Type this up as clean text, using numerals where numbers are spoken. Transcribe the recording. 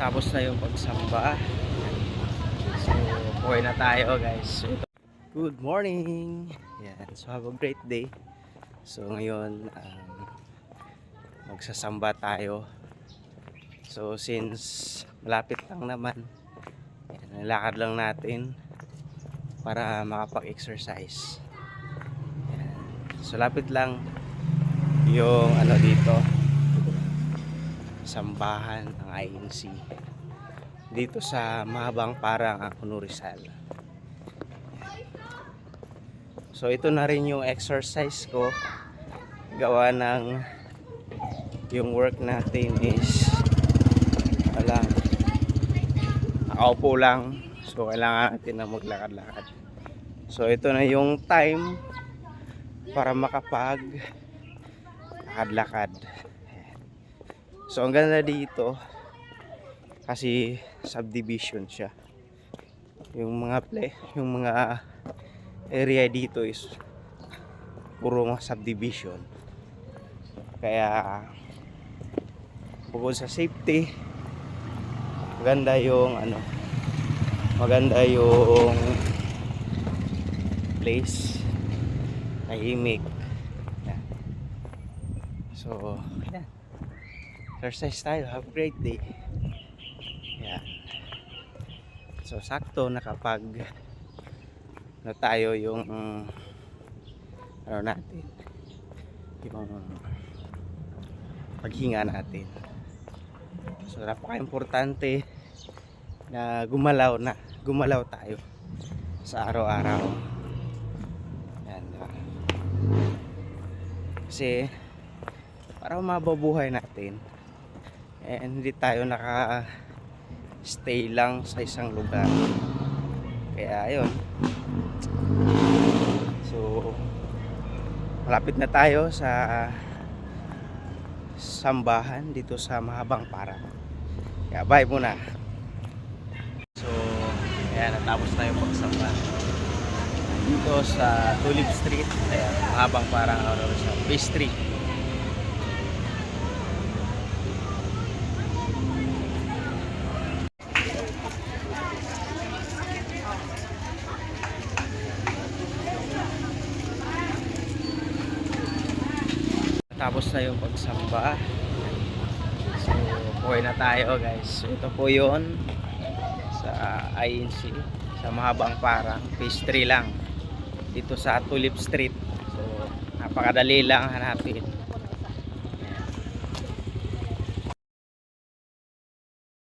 Tapos na yung pagsamba. So, buhay na tayo guys. So, good morning! Yan. So, have a great day. So, ngayon, magsasamba tayo. So, since malapit lang naman, yan, nilakad lang natin para makapag-exercise. Yan. So, lapit lang yung dito, sambahan ng INC dito sa Mahabang Parang, Puno Rizal. So ito na rin yung exercise ko, gawa ng yung work natin is nakaupo lang, so kailangan natin na maglakad-lakad. So ito na yung time para makapag lakad-lakad. So ang ganda dito kasi subdivision siya. Yung mga area dito is puro mga subdivision. Kaya bukod sa safety, maganda yung place, tahimik. Yan. So, yan. Exercise tayo. Have a great day. Yan. So, sakto nakapag tayo yung natin, yung paghinga natin. So, napaka-importante na gumalaw tayo sa araw-araw. Yan. Kasi para mababuhay natin, hindi tayo stay lang sa isang lugar. Kaya ayun. So malapit na tayo sa sambahan dito sa Mahabang Parang. Kaya bye muna. So ayan, natapos na yung pagsamba dito sa Tulip Street. Ayan, Mahabang Parang, sa Bay Street. Tapos na yung pagsamba. So, buhay na tayo guys. So, ito po yun sa INC, sa Mahabang Parang, phase 3 lang dito sa Tulip Street. So, napakadali lang hanapin.